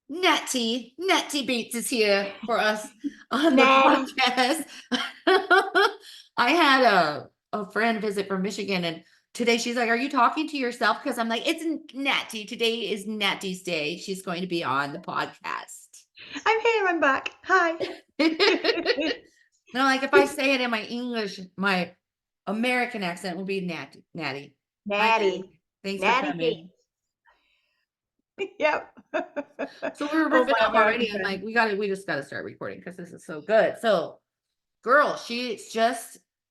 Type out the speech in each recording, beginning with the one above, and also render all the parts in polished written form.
Natty Beatts is here for us on the Natty. podcast. I had a friend visit from Michigan, and today she's like, "Are you talking to yourself?" Because I'm like, "It's Natty. Today is Natty's day. She's going to be on the podcast." I'm here, I'm back. Hi. And I'm like, if I say it in my English, my American accent will be Natty. Hi, Natty. Natty. Thanks for Natty coming. Beatts. Yep. So we were All riffing my off already. American I'm friends. like, we just gotta start recording because this is so good. So, girl,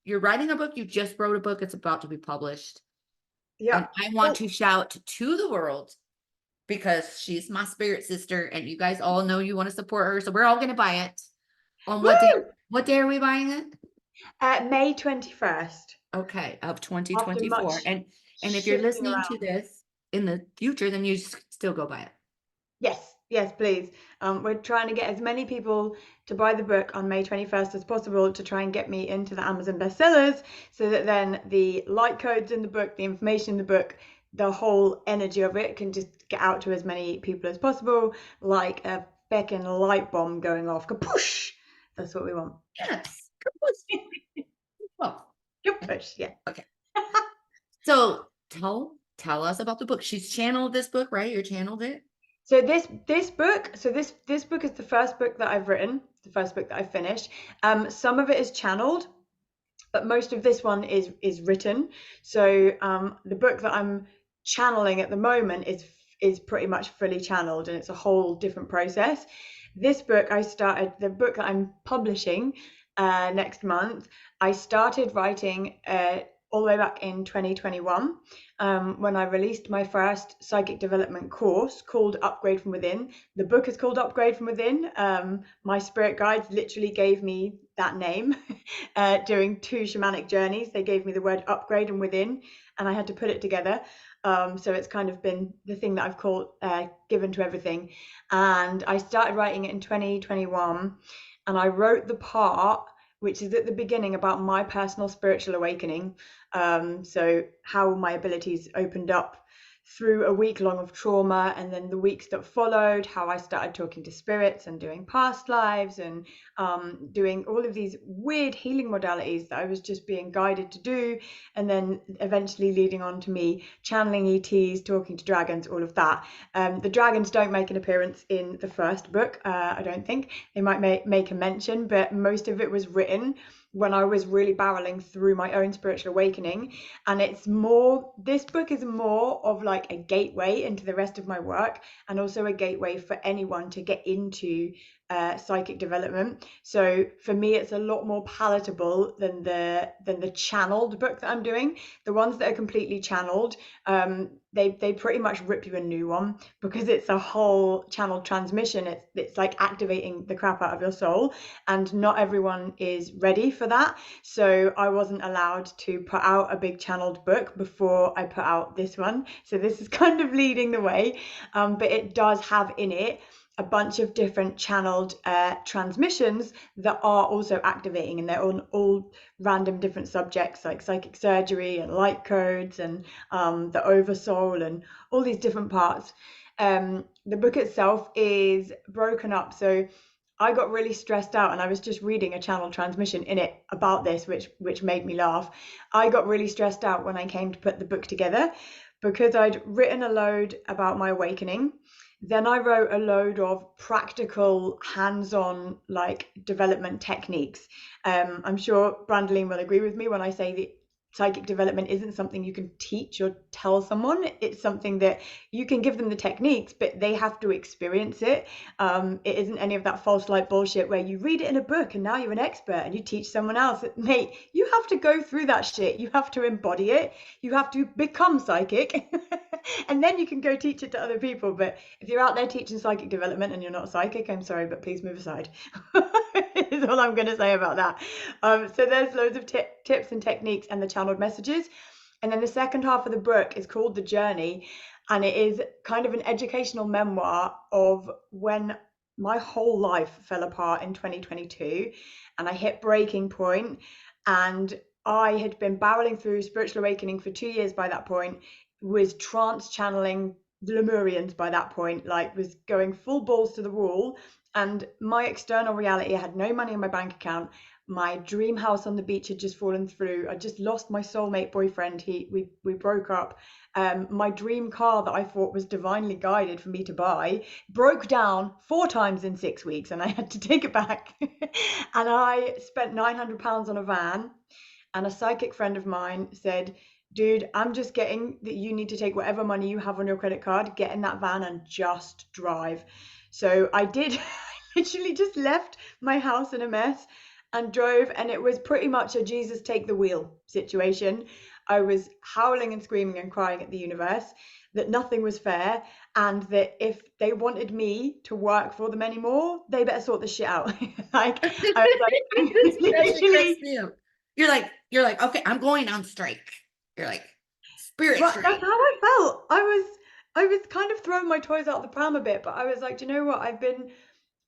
you're writing a book, you just wrote a book, it's about to be published. And Yep. I want Oh, to shout to the world because she's my spirit sister, and you guys all know you want to support her. So we're all gonna buy it. On what day? woo! What day are we buying it? May 21st, Okay, of after 2024. much And if you're shifting listening to around. this in the future, then you still go buy it. Yes, yes, please. We're trying to get as many people to buy the book on May 21st as possible to try and get me into the Amazon bestsellers so that then the light codes in the book, the information in the book, the whole energy of it can just get out to as many people as possible, like a feckin' light bomb going off. Kapoosh! That's what we want. Yes. Well, Kapoosh, yeah. okay. So tell us about the book. She's channeled this book, right? You channeled it. So this book is the first book that I've written, the first book that I finished. Some of it is channeled, but most of this one is written. So the book that I'm channeling at the moment is pretty much fully channeled, and it's a whole different process. This book I started the book that I'm publishing next month. I started writing all the way back in 2021 when I released my first psychic development course called Upgrade from Within. The book is called Upgrade from Within. My spirit guides literally gave me that name during 2 shamanic journeys. They gave me the word upgrade and within, and I had to put it together. So it's kind of been the thing that I've called given to everything. And I started writing it in 2021, and I wrote the part which is at the beginning about my personal spiritual awakening. So how my abilities opened up through a week long of trauma, and then the weeks that followed, how I started talking to spirits and doing past lives and doing all of these weird healing modalities that I was just being guided to do, and then eventually leading on to me channeling ETs, talking to dragons, all of that. The dragons don't make an appearance in the first book, I don't think. They might make a mention, but most of it was written when I was really barreling through my own spiritual awakening. And this book is more of like a gateway into the rest of my work, and also a gateway for anyone to get into psychic development. So for me, it's a lot more palatable than the channeled book that I'm doing. The ones that are completely channeled, they pretty much rip you a new one because it's a whole channeled transmission. It's like activating the crap out of your soul, and not everyone is ready for that. So I wasn't allowed to put out a big channeled book before I put out this one. So this is kind of leading the way, but it does have in it a bunch of different channeled transmissions that are also activating, and they're on all random different subjects like psychic surgery and light codes and the oversoul and all these different parts. The book itself is broken up. So I got really stressed out, and I was just reading a channel transmission in it about this, which made me laugh. I got really stressed out when I came to put the book together because I'd written a load about my awakening. Then I wrote a load of practical, hands-on, like development techniques. I'm sure Brandeline will agree with me when I say that psychic development isn't something you can teach or tell someone. It's something that you can give them the techniques, but they have to experience it. It isn't any of that false light bullshit where you read it in a book and now you're an expert and you teach someone else. Mate, you have to go through that shit. You have to embody it. You have to become psychic. And then you can go teach it to other people. But if you're out there teaching psychic development and you're not psychic, I'm sorry, but please move aside. Is all I'm going to say about that. So there's loads of tips and techniques and the channeled messages. And then the second half of the book is called The Journey. And it is kind of an educational memoir of when my whole life fell apart in 2022 and I hit breaking point, and I had been barreling through spiritual awakening for 2 years by that point, was trance channeling Lemurians by that point, like was going full balls to the wall. And my external reality, I had no money in my bank account. My dream house on the beach had just fallen through. I just lost my soulmate boyfriend. We broke up. My dream car that I thought was divinely guided for me to buy broke down 4 times in 6 weeks, and I had to take it back. And I spent £900 on a van, and a psychic friend of mine said, dude, I'm just getting that you need to take whatever money you have on your credit card, get in that van and just drive. So I did. I literally just left my house in a mess and drove, and it was pretty much a Jesus take the wheel situation. I was howling and screaming and crying at the universe that nothing was fair, and that if they wanted me to work for them anymore, they better sort this shit out. Like I was like, This actually cracks literally. me up. You're like, okay, I'm going on strike. You're like, spirit Right, that's strike. how I felt. I was kind of throwing my toys out the pram a bit, but I was like, do you know what? I've been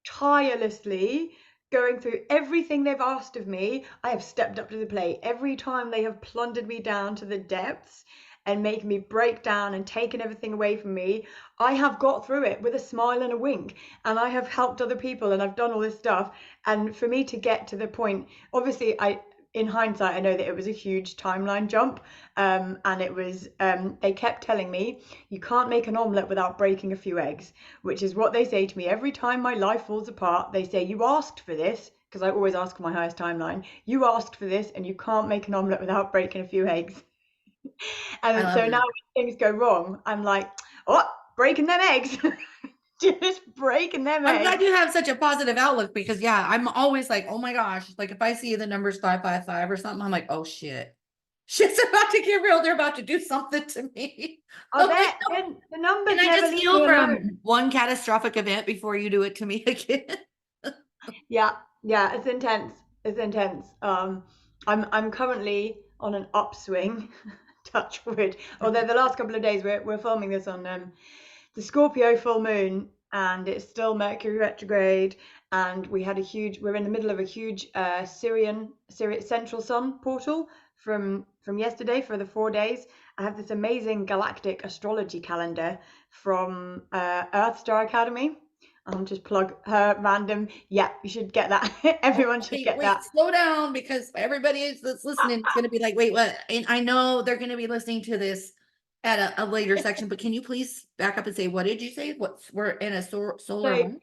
tirelessly going through everything they've asked of me. I have stepped up to the plate. Every time they have plundered me down to the depths and made me break down and taken everything away from me, I have got through it with a smile and a wink. And I have helped other people and I've done all this stuff. And for me to get to the point, obviously, in hindsight, I know that it was a huge timeline jump. And it was, they kept telling me, you can't make an omelette without breaking a few eggs, which is what they say to me every time my life falls apart. They say, you asked for this, because I always ask for my highest timeline. You asked for this, and you can't make an omelette without breaking a few eggs. I And love so now that. when things go wrong, I'm like, oh, breaking them eggs. Just breaking them I'm eggs. glad you have such a positive outlook because yeah, I'm always like, oh my gosh, like if I see the numbers 555 or something, I'm like, oh shit. Shit's about to get real. They're about to do something to me. Oh, I'm like, no, the can numbers I never just leave heal me alone. from one catastrophic event before you do it to me again? Yeah, yeah, it's intense. It's intense. I'm currently on an upswing, touch wood. Although the last couple of days we're filming this on the Scorpio full moon, and it's still Mercury retrograde, and we're in the middle of a huge Syrian central sun portal from yesterday for the 4 days. I have this amazing galactic astrology calendar from Earth Star Academy. Just plug her random. Yeah, you should get that. Everyone should Okay, get wait, that. slow down because that's listening is going to be like, wait, what? And I know they're going to be listening to this at a later section, but can you please back up and say, what did you say? We're in a solar So one?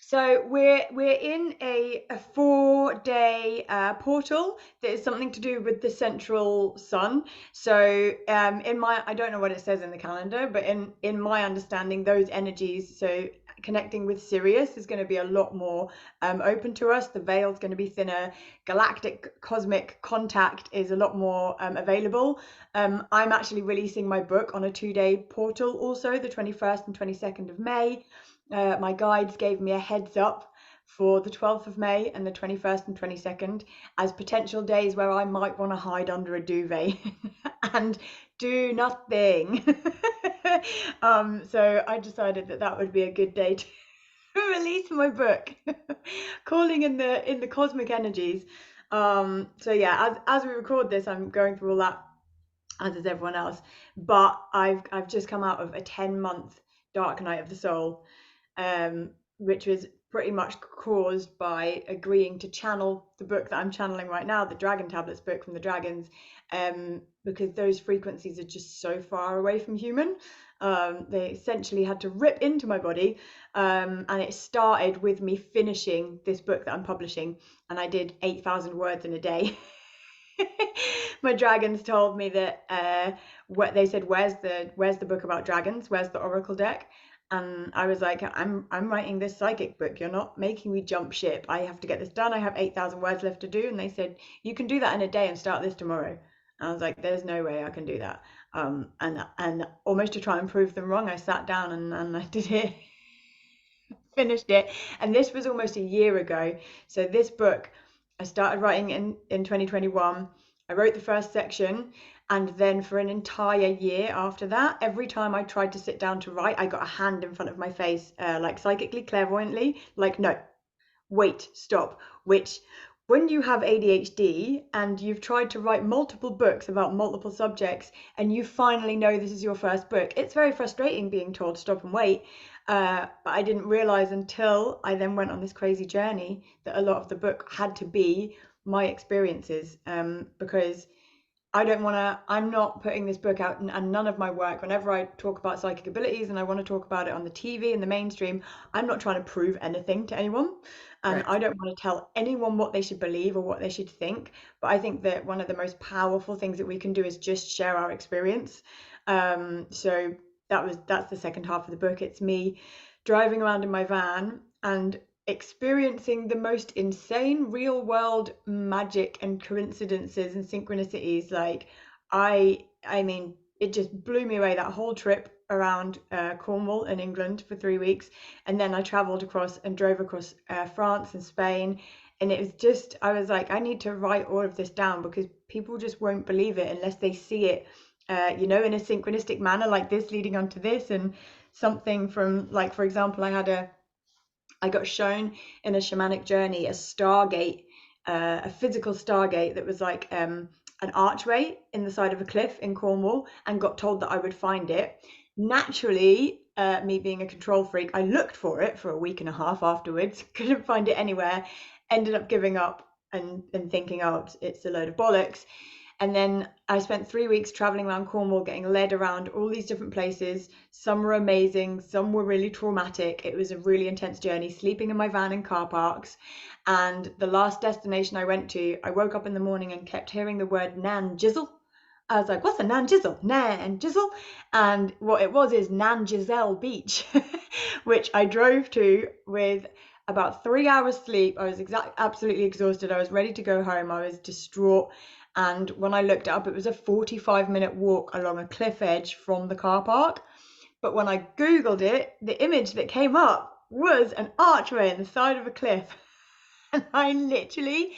So we're in a 4 day portal that is something to do with the central sun. So in my I don't know what it says in the calendar, but in my understanding, those energies. So connecting with Sirius is going to be a lot more open to us. The veil's going to be thinner. Galactic cosmic contact is a lot more available. I'm actually releasing my book on a 2 day portal, also the 21st and 22nd of May. My guides gave me a heads up for the 12th of May and the 21st and 22nd as potential days where I might want to hide under a duvet and do nothing. So I decided that that would be a good day to release my book, calling in the cosmic energies. So yeah, as we record this, I'm going through all that, as is everyone else. But I've just come out of a 10-month dark night of the soul, which was pretty much caused by agreeing to channel the book that I'm channeling right now, the Dragon Tablets book from the dragons, because those frequencies are just so far away from human. They essentially had to rip into my body, and it started with me finishing this book that I'm publishing, and I did 8,000 words in a day. My dragons told me that what they said, where's the book about dragons? Where's the oracle deck? And I was like, I'm writing this psychic book. You're not making me jump ship. I have to get this done. I have 8,000 words left to do. And they said, you can do that in a day and start this tomorrow. And I was like, there's no way I can do that. And almost to try and prove them wrong, I sat down and I did it, finished it. And this was almost a year ago. So this book, I started writing in 2021. I wrote the first section, and then for an entire year after that, every time I tried to sit down to write, I got a hand in front of my face, like psychically, clairvoyantly, like, no, wait, stop, which when you have ADHD and you've tried to write multiple books about multiple subjects and you finally know this is your first book, it's very frustrating being told stop and wait. But I didn't realize until I then went on this crazy journey that a lot of the book had to be my experiences, because I'm not putting this book out, and none of my work, whenever I talk about psychic abilities and I want to talk about it on the TV and the mainstream, I'm not trying to prove anything to anyone. And I Correct. don't want to tell anyone what they should believe or what they should think. But I think that one of the most powerful things that we can do is just share our experience. So that's the second half of the book. It's me driving around in my van and experiencing the most insane real world magic and coincidences and synchronicities. Like I mean, it just blew me away, that whole trip around Cornwall in England for 3 weeks, and then I traveled across and drove across France and Spain, and it was just, I was like, I need to write all of this down because people just won't believe it unless they see it, in a synchronistic manner like this leading on to this. And something from, like, for example, I got shown in a shamanic journey a stargate, a physical stargate that was like an archway in the side of a cliff in Cornwall, and got told that I would find it. Naturally, me being a control freak, I looked for it for a week and a half afterwards, couldn't find it anywhere, ended up giving up and thinking, oh, it's a load of bollocks. And then I spent 3 weeks traveling around Cornwall, getting led around all these different places. Some were amazing, some were really traumatic. It was a really intense journey, sleeping in my van in car parks. And the last destination I went to, I woke up in the morning and kept hearing the word Nan Jizzle. I was like, what's a Nan Jizzle? Nan Jizzle. And what it was is Nan Giselle Beach, which I drove to with about 3 hours sleep. I was absolutely exhausted. I was ready to go home. I was distraught. And when I looked it up, it was a 45-minute walk along a cliff edge from the car park. But when I Googled it, the image that came up was an archway in the side of a cliff. And I literally,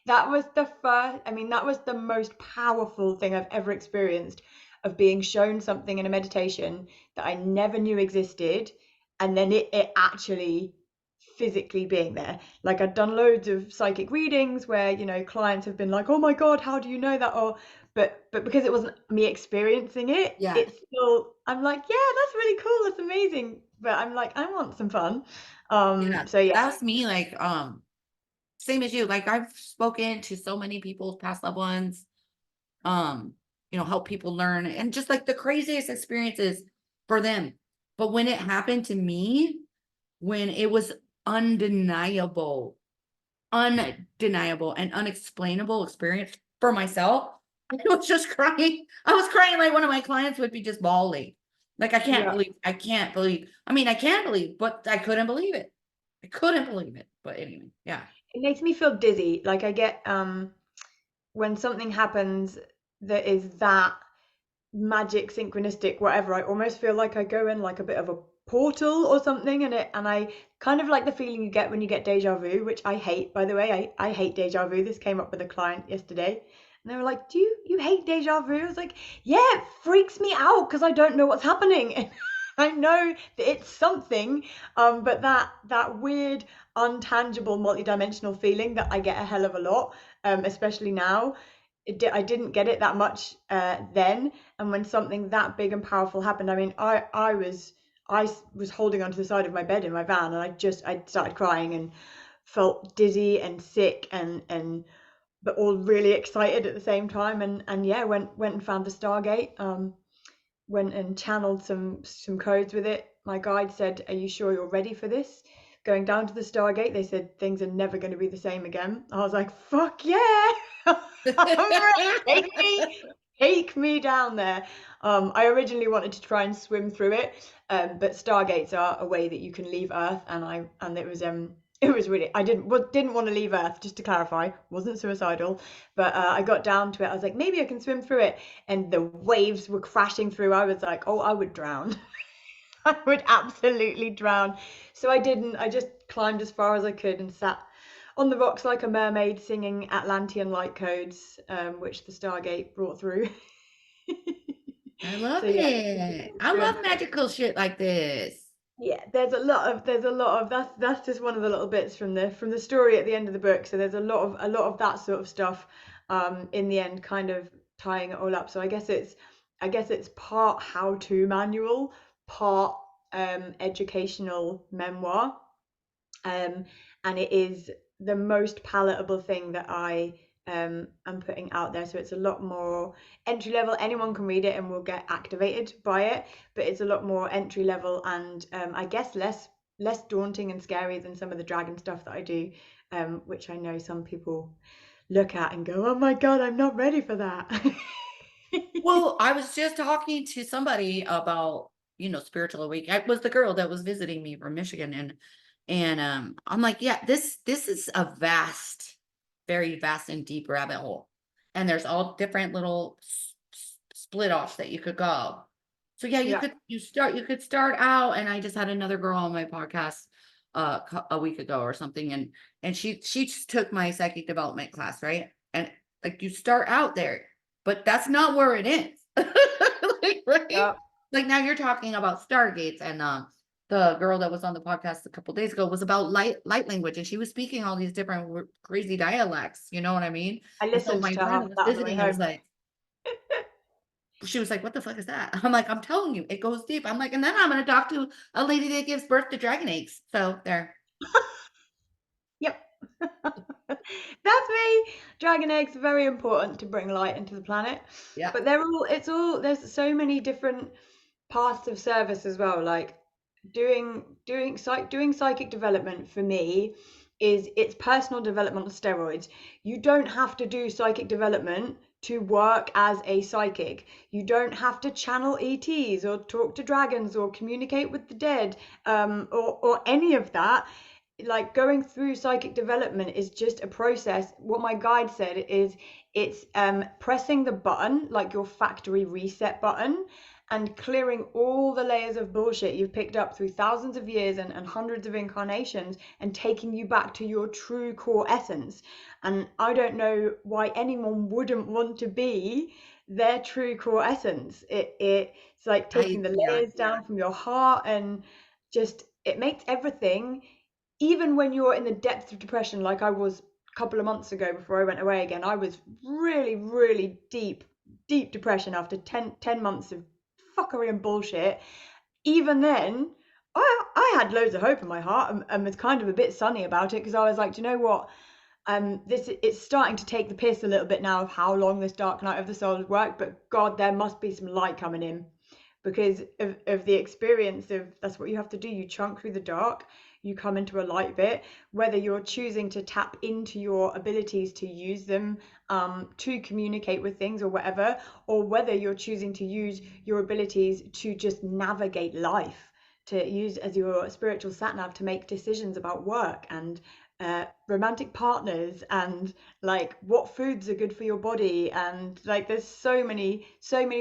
that was the first, I mean, that was the most powerful thing I've ever experienced, of being shown something in a meditation that I never knew existed. And then it actually physically being there. Like, I'd done loads of psychic readings where, clients have been like, oh my God, how do you know that? Or, but because it wasn't me experiencing it, Yeah. it's still, I'm like, yeah, that's really cool. That's amazing. But I'm like, I want some fun. Yeah. So yeah. That was me, like, same as you. Like, I've spoken to so many people, past loved ones, um, help people learn, and just like the craziest experiences for them. But when it happened to me, when it was undeniable, undeniable and unexplainable experience for myself, I was just crying. I was crying like one of my clients would be just bawling. Like, Yeah. I can't believe. I mean, I can believe, but I couldn't believe it. I couldn't believe it. But anyway, yeah. It makes me feel dizzy. Like, I get when something happens that is that magic, synchronistic, whatever, I almost feel like I go in like a bit of a portal or something, and I kind of like the feeling you get when you get deja vu, which I hate, by the way. I hate deja vu. This came up with a client yesterday, and they were like, do you hate deja vu? I was like, yeah, it freaks me out because I don't know what's happening. And I know that it's something, but that weird, untangible, multidimensional feeling that I get a hell of a lot, especially now. I didn't get it that much then, and when something that big and powerful happened, I mean, I was holding onto the side of my bed in my van, and I started crying and felt dizzy and sick, and but all really excited at the same time. And yeah, went and found the Stargate. Went and channeled some codes with it. My guide said, "Are you sure you're ready for this?" Going down to the Stargate, they said things are never going to be the same again. I was like, "Fuck yeah, I'm ready. Take me down there." I originally wanted to try and swim through it, but Stargates are a way that you can leave Earth, and it was really, I didn't want to leave Earth, just to clarify, wasn't suicidal, but I got down to it. I was like, maybe I can swim through it, and the waves were crashing through. I was like, oh, I would drown. I would absolutely drown. So I didn't. I just climbed as far as I could and sat on the rocks like a mermaid, singing Atlantean light codes, which the Stargate brought through. I love So yeah, it. I love good. magical shit like this. Yeah, there's a lot of that's just one of the little bits from the story at the end of the book. So there's a lot of that sort of stuff in the end, kind of tying it all up. So I guess it's part how-to manual, part educational memoir. um, and it is the most palatable thing that I am putting out there. So it's a lot more entry level. Anyone can read it and will get activated by it, but it's a lot more entry level and I guess less daunting and scary than some of the dragon stuff that I do, which I know some people look at and go, "Oh my God, I'm not ready for that." Well, I was just talking to somebody about, spiritual awakening. I was the girl that was visiting me from Michigan, and I'm like, yeah, this is a vast, very vast and deep rabbit hole. And there's all different little split offs that you could go. So yeah, Yeah, you could start out, and I just had another girl on my podcast a week ago or something, and she just took my psychic development class, right? And like you start out there, but that's not where it ends. Like, right? yeah. Like now you're talking about stargates, and the girl that was on the podcast a couple days ago was about light language, and she was speaking all these different crazy dialects. You know what I mean? I And so listened my to friend half that of was that on the way visiting, I was home. like, she was like, "What the fuck is that?" I'm like, "I'm telling you, it goes deep." I'm like, and then I'm gonna talk to a lady that gives birth to dragon eggs. So there. Yep. That's me. Dragon eggs are very important to bring light into the planet. Yeah. But there's so many different paths of service as well. Like doing psychic development for me is it's personal development on steroids. You don't have to do psychic development to work as a psychic. You don't have to channel ETs or talk to dragons or communicate with the dead, or any of that. Like going through psychic development is just a process. What my guide said is it's pressing the button, like your factory reset button, and clearing all the layers of bullshit you've picked up through thousands of years and hundreds of incarnations, and taking you back to your true core essence. And I don't know why anyone wouldn't want to be their true core essence. It's like taking the Yeah. layers down from your heart, and just it makes everything, even when you're in the depths of depression, like I was a couple of months ago before I went away again. I was really, really deep depression after ten months of fuckery and bullshit. Even then, I had loads of hope in my heart, and was kind of a bit sunny about it, because I was like, do you know what? This it's starting to take the piss a little bit now of how long this dark night of the soul has worked, but God, there must be some light coming in, because of the experience of that's what you have to do. You chunk through the dark, you come into a light bit, whether you're choosing to tap into your abilities to use them to communicate with things or whatever, or whether you're choosing to use your abilities to just navigate life, to use as your spiritual sat nav to make decisions about work and romantic partners, and like what foods are good for your body, and like there's so many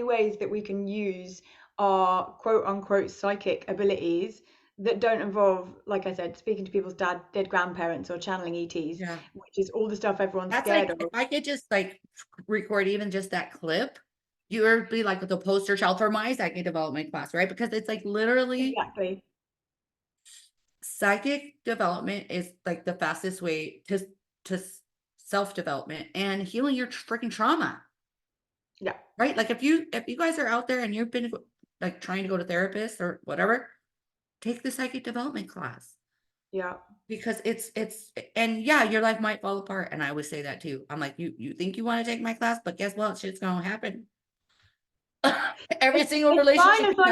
ways that we can use our quote unquote psychic abilities that don't involve, like I said, speaking to people's dead grandparents or channeling ETs, Yeah. which is all the stuff everyone's That's scared like of. if I could just like record even just that clip, you would be like the poster child for my psychic development class, right? Because it's like literally Exactly. psychic development is like the fastest way to self development and healing your freaking trauma, Yeah. right? Like if you guys are out there and you've been like trying to go to therapists or whatever, take the psychic development class Yeah. because it's and yeah, your life might fall apart. And I always say that too. I'm like, you think you want to take my class, but guess what? Shit's gonna happen. Every single It's fine relationship as you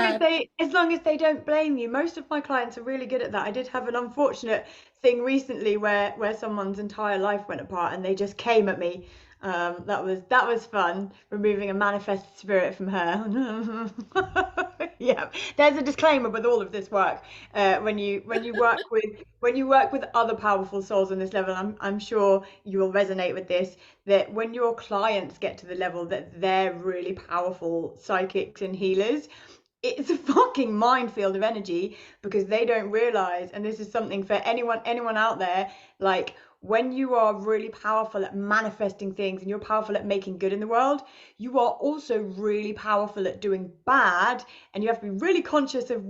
long as have. they don't blame you. Most of my clients are really good at that. I did have an unfortunate thing recently where someone's entire life went apart and they just came at me. That was fun, removing a manifest spirit from her. Yeah, there's a disclaimer with all of this work. When you work with other powerful souls on this level, I'm sure you will resonate with this, that when your clients get to the level that they're really powerful psychics and healers, it's a fucking minefield of energy, because they don't realize, and this is something for anyone out there, like when you are really powerful at manifesting things and you're powerful at making good in the world, you are also really powerful at doing bad, and you have to be really conscious of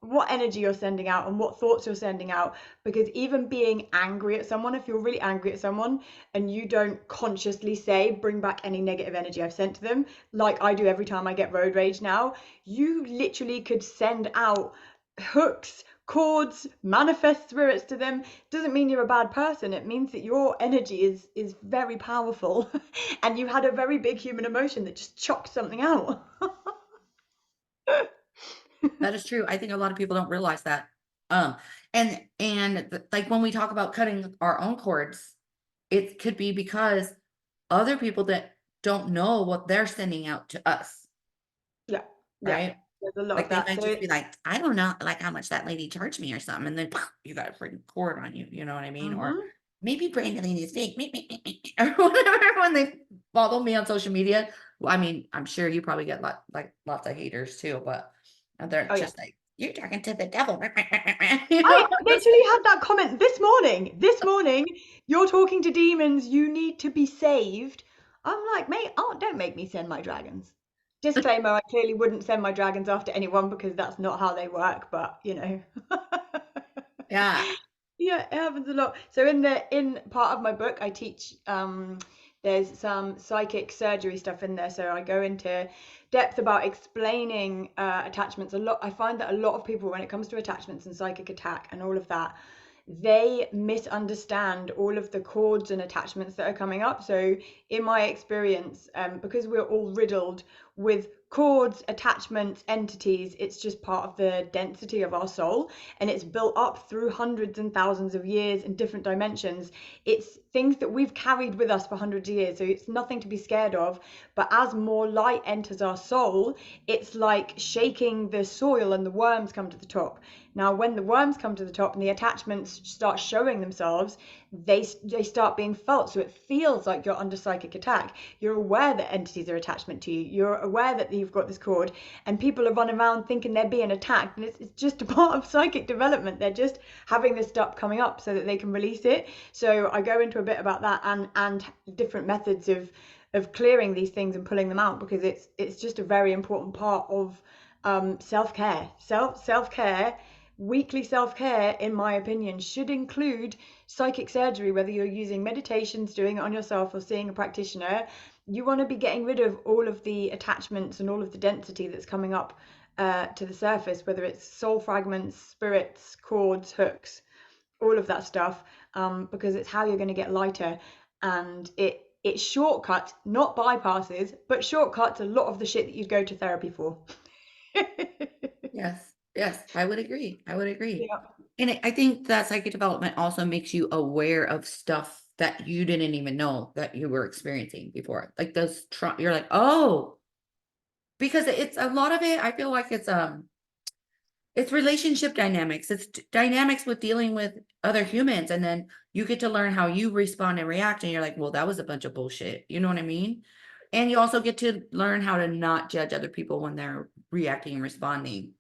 what energy you're sending out and what thoughts you're sending out, because even being angry at someone, if you're really angry at someone and you don't consciously say bring back any negative energy I've sent to them, like I do every time I get road rage now, you literally could send out hooks, cords, manifest spirits to them. Doesn't mean you're a bad person. It means that your energy is very powerful and you had a very big human emotion that just chopped something out. That is true. I think a lot of people don't realize that. Um, like when we talk about cutting our own cords, it could be because other people that don't know what they're sending out to us, Yeah, yeah. right? There's a lot of Like they that. might So, just be like, I don't know, like how much that lady charged me or something, and then you got a freaking cord on you. You know what I mean? Or mhm. maybe Brandon is fake, or whatever. When they follow me on social media, well, I mean, I'm sure you probably get like lots of haters too, but they're Oh yeah. just like, you're talking to the devil. I literally had that comment this morning. This morning, you're talking to demons, you need to be saved. I'm like, mate, oh, don't make me send my dragons. Disclaimer, I clearly wouldn't send my dragons after anyone because that's not how they work, but you know. Yeah. Yeah, it happens a lot. So in part of my book, I teach there's some psychic surgery stuff in there. So I go into depth about explaining attachments. A lot I find that a lot of people, when it comes to attachments and psychic attack and all of that, they misunderstand all of the cords and attachments that are coming up. So in my experience, because we're all riddled with cords, attachments, entities, it's just part of the density of our soul, and it's built up through hundreds and thousands of years in different dimensions. It's things that we've carried with us for hundreds of years, so it's nothing to be scared of. But as more light enters our soul, it's like shaking the soil and the worms come to the top. Now when the worms come to the top and the attachments start showing themselves, they start being felt, so it feels like you're under psychic attack. You're aware that entities are attachment to you, you're aware that you've got this cord, and people are running around thinking they're being attacked, and it's just a part of psychic development. They're just having this stuff coming up so that they can release it. So I go into a bit about that and different methods of clearing these things and pulling them out, because it's just a very important part of self-care. Self-care, weekly self-care, in my opinion, should include psychic surgery, whether you're using meditations, doing it on yourself, or seeing a practitioner. You want to be getting rid of all of the attachments and all of the density that's coming up to the surface, whether it's soul fragments, spirits, cords, hooks, all of that stuff, because it's how you're going to get lighter. And it shortcuts, not bypasses, but shortcuts a lot of the shit that you'd go to therapy for. Yes. Yes. I would agree. I would agree. Yeah. And I think that psychic development also makes you aware of stuff that you didn't even know that you were experiencing before. Like those, you're like, oh, because it's a lot of it. I feel like it's relationship dynamics. It's dynamics with dealing with other humans. And then you get to learn how you respond and react. And you're like, well, that was a bunch of bullshit. You know what I mean? And you also get to learn how to not judge other people when they're reacting and responding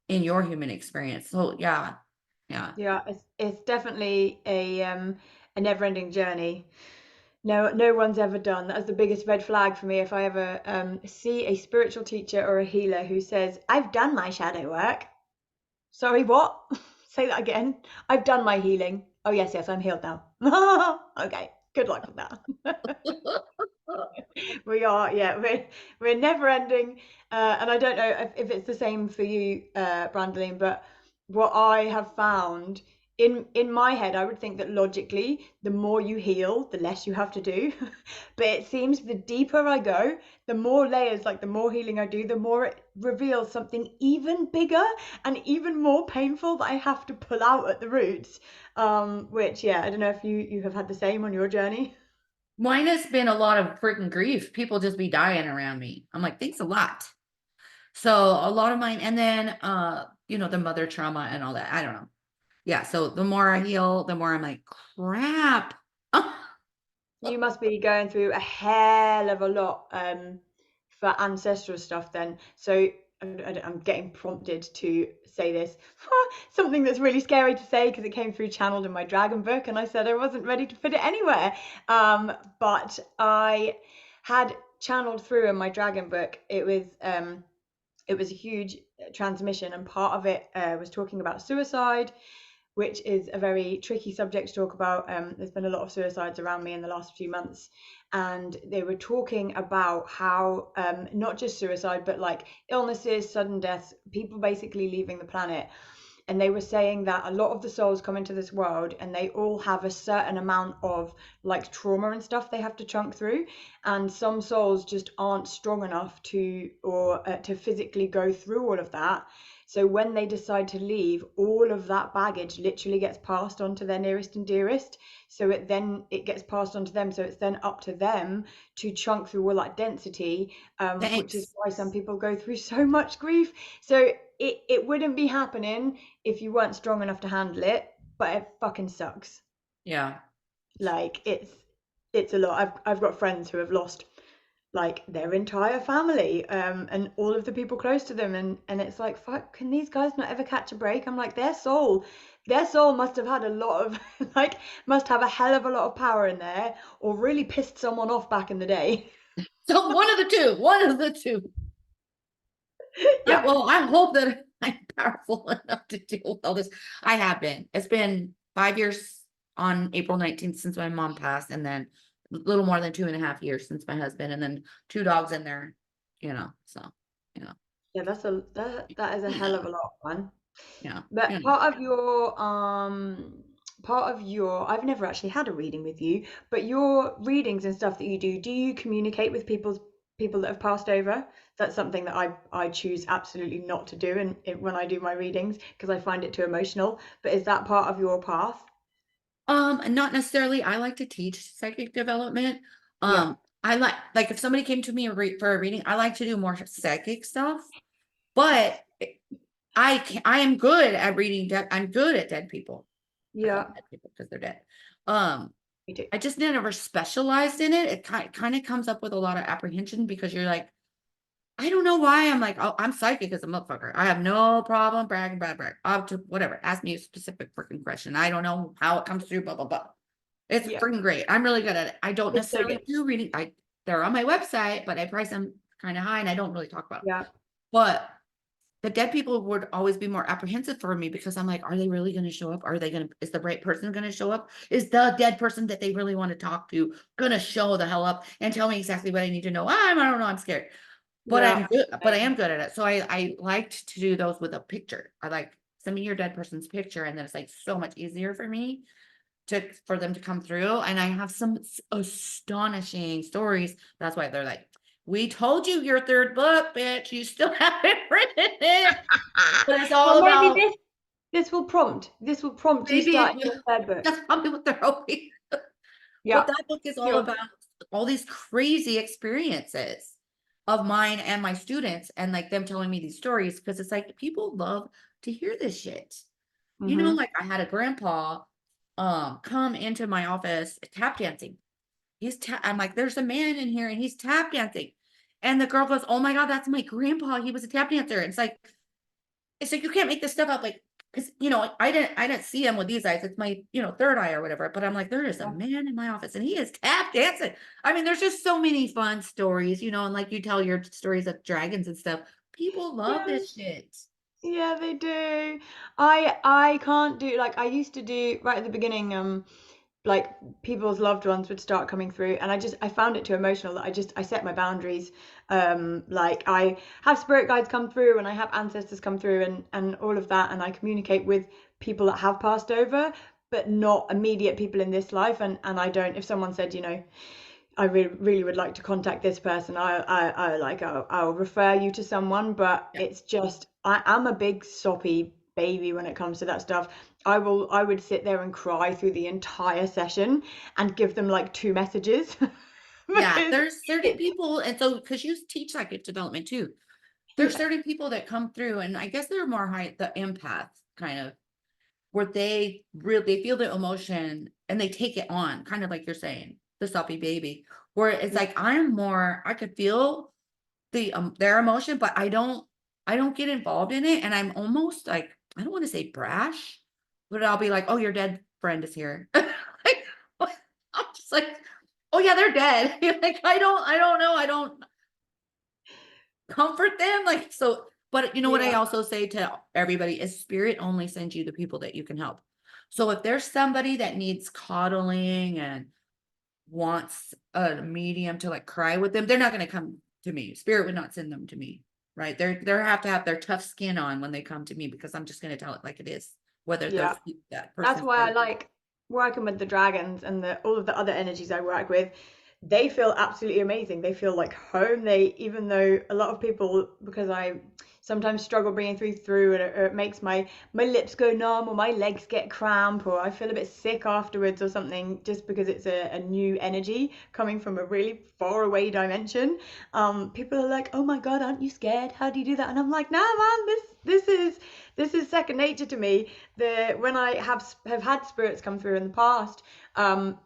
in your human experience. So yeah. Yeah. Yeah, it's definitely a never-ending journey. No one's ever done. That's the biggest red flag for me. If I ever see a spiritual teacher or a healer who says, "I've done my shadow work." Sorry, what? Say that again. I've done my healing. Oh yes, yes, I'm healed now. Okay, good luck with that. We are, yeah, we're never ending, and I don't know if it's the same for you, Brandeline, but what I have found in my head, I would think that logically, the more you heal, the less you have to do. But it seems the deeper I go, the more layers, like the more healing I do, the more it reveals something even bigger and even more painful that I have to pull out at the roots. Which, yeah, I don't know if you have had the same on your journey. Mine has been a lot of freaking grief. People just be dying around me. I'm like, thanks a lot. So a lot of mine, and then the mother trauma and all that. I don't know. Yeah. So the more I heal, the more I'm like, crap. You must be going through a hell of a lot for ancestral stuff then. So I'm getting prompted to say this. Something that's really scary to say because it came through channeled in my dragon book and I said I wasn't ready to put it anywhere. But I had channeled through in my dragon book. It was it was a huge transmission, and part of it was talking about suicide, which is a very tricky subject to talk about. There's been a lot of suicides around me in the last few months, and they were talking about how not just suicide, but like illnesses, sudden deaths, people basically leaving the planet. And they were saying that a lot of the souls come into this world and they all have a certain amount of like trauma and stuff they have to chunk through, and some souls just aren't strong enough to or to physically go through all of that. So when they decide to leave, all of that baggage literally gets passed on to their nearest and dearest. So it gets passed on to them. So it's then up to them to chunk through all that density, which is Thanks. why some people go through so much grief. So it wouldn't be happening if you weren't strong enough to handle it, but it fucking sucks. Yeah. Like it's a lot. I've got friends who have lost like their entire family, and all of the people close to them, and it's like, fuck, can these guys not ever catch a break? I'm like, their soul must have had a lot of like, must have a hell of a lot of power in there, or really pissed someone off back in the day. So one of the two, one of the two. Yeah. Well, I hope that I'm powerful enough to deal with all this. I have been. It's been 5 years on April 19th since my mom passed, and then a little more than 2.5 years since my husband, and then two dogs in there, so, you know, Yeah, that is a you hell know, of a lot, man. yeah, But part of your I've never actually had a reading with you, but your readings and stuff that you do you communicate with people that have passed over? That's something that I choose absolutely not to do when I do my readings, because I find it too emotional. But is that part of your path? not necessarily. I like to teach psychic development. Yeah. I like if somebody came to me for a reading, I like to do more psychic stuff, but I am good at reading dead. I'm good at dead people. I call them Yeah, dead people because they're dead. Um, me too. I just never specialized in it. It kind of comes up with a lot of apprehension because you're like, I don't know why I'm like, oh, I'm psychic as a motherfucker. I have no problem bragging, brag. Up to whatever. Ask me a specific freaking question. I don't know how it comes through, blah, blah, blah. It's Yeah, freaking great. I'm really good at it. I don't it's so necessarily good. do reading. They're on my website, but I price them kind of high and I don't really talk about them. Yeah, But the dead people would always be more apprehensive for me because I'm like, are they really going to show up? Is the right person going to show up? Is the dead person that they really want to talk to going to show the hell up and tell me exactly what I need to know? I don't know. I'm scared, but yeah. I am good at it. So I liked to do those with a picture. I like send me your dead person's picture. And then it's like so much easier for me for them to come through. And I have some astonishing stories. That's why they're like, we told you your third book, bitch. You still haven't written it. But it's Well, all maybe about this will prompt you maybe starting your third book. that's probably what they're hoping. But Yeah. that book is all You're, about all these crazy experiences of mine and my students and like them telling me these stories because it's like people love to hear this shit. mm-hmm. Like I had a grandpa come into my office tap dancing. I'm like, there's a man in here and he's tap dancing. And the girl goes, oh my God, that's my grandpa. He was a tap dancer. It's like you can't make this stuff up, like, because I didn't see him with these eyes. It's my third eye or whatever. But I'm like, there is a Yeah. man in my office, and he is tap dancing. I mean, there's just so many fun stories, and like you tell your stories of dragons and stuff. People love Yeah. this shit. Yeah, they do. I can't do, like I used to do right at the beginning, like people's loved ones would start coming through, and I found it too emotional that I set my boundaries. Like I have spirit guides come through and I have ancestors come through, and all of that, and I communicate with people that have passed over, but not immediate people in this life. And I don't, if someone said, I really would like to contact this person, I'll refer you to someone. But Yeah. it's just, I'm a big soppy baby when it comes to that stuff. I would sit there and cry through the entire session and give them like two messages Yeah, because there's certain it, people, and so because you teach psychic development too, there's yeah. certain people that come through, and I guess they're more high, the empaths kind of, where they feel the emotion and they take it on, kind of like you're saying, the soppy baby, where it's like I could feel their emotion, but I don't get involved in it. And I'm almost like, I don't want to say brash, but I'll be like, oh, your dead friend is here. Like, I'm just like, oh yeah, they're dead. Like I don't know. I don't comfort them. Like, so But you know what I Yeah. also say to everybody is spirit only sends you the people that you can help. So if there's somebody that needs coddling and wants a medium to like cry with them, they're not going to come to me. Spirit would not send them to me, right? They have to have their tough skin on when they come to me because I'm just going to tell it like it is, whether Yeah. that That's person's why I there. like working with the dragons and all of the other energies I work with. They feel absolutely amazing. They feel like home. Even though a lot of people, because I sometimes struggle breathing through, and it makes my lips go numb, or my legs get cramp, or I feel a bit sick afterwards or something, just because it's a new energy coming from a really far away dimension. People are like, "Oh my God, aren't you scared? How do you do that?" And I'm like, "No, man, this is second nature to me. When I have had spirits come through in the past,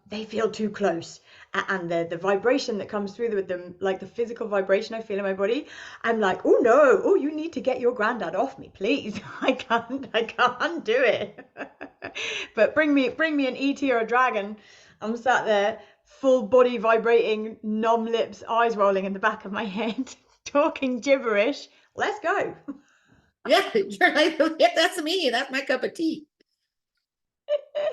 they feel too close, and the vibration that comes through with them, like the physical vibration I feel in my body, I'm like, oh no, oh, you need to get your granddad off me, please. I can't do it. But bring me an ET or a dragon. I'm sat there, full body vibrating, numb lips, eyes rolling in the back of my head, talking gibberish. Let's go. Yeah, you're like, yeah, that's me. That's my cup of tea.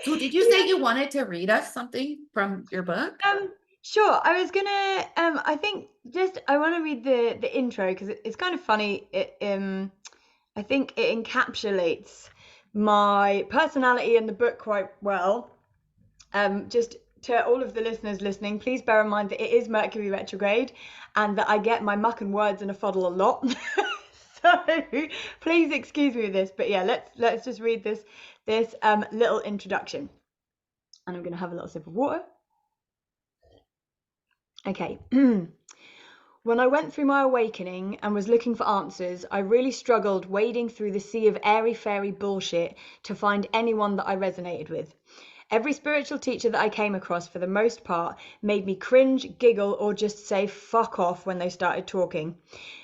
So did you Yeah. say you wanted to read us something from your book? Um, sure. I was gonna. I think just I want to read the intro because it's kind of funny. I think it encapsulates my personality in the book quite well. Just to all of the listeners listening, please bear in mind that it is Mercury retrograde, and that I get my muck and words in a fuddle a lot. So please excuse me with this. But yeah, let's just read this little introduction, and I'm gonna have a little sip of water. Okay. When I went through my awakening and was looking for answers, I really struggled wading through the sea of airy fairy bullshit to find anyone that I resonated with. Every spiritual teacher that I came across, for the most part, made me cringe, giggle, or just say fuck off when they started talking.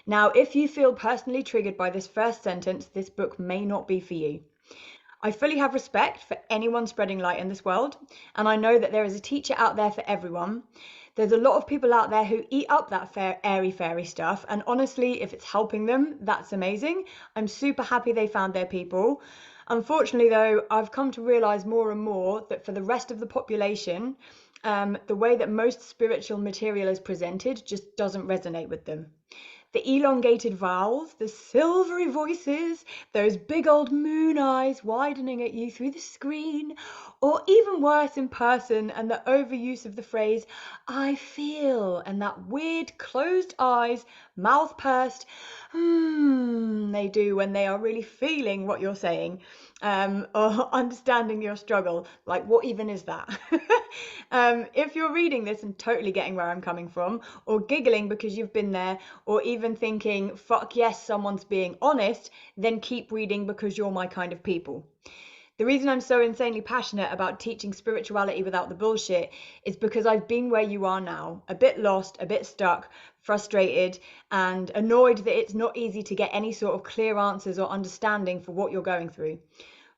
Now, if you feel personally triggered by this first sentence, this book may not be for you. I fully have respect for anyone spreading light in this world, and I know that there is a teacher out there for everyone. There's a lot of people out there who eat up that airy fairy stuff, and honestly, if it's helping them, that's amazing. I'm super happy they found their people. Unfortunately, though, I've come to realize more and more that for the rest of the population, the way that most spiritual material is presented just doesn't resonate with them. The elongated vowels, the silvery voices, those big old moon eyes widening at you through the screen, or even worse in person, and the overuse of the phrase, I feel, and that weird closed eyes, mouth pursed, they do when they are really feeling what you're saying, or understanding your struggle. Like, what even is that? If you're reading this and totally getting where I'm coming from, or giggling because you've been there, or even thinking, fuck yes, someone's being honest, then keep reading because you're my kind of people. The reason I'm so insanely passionate about teaching spirituality without the bullshit is because I've been where you are now, a bit lost, a bit stuck, frustrated, and annoyed that it's not easy to get any sort of clear answers or understanding for what you're going through.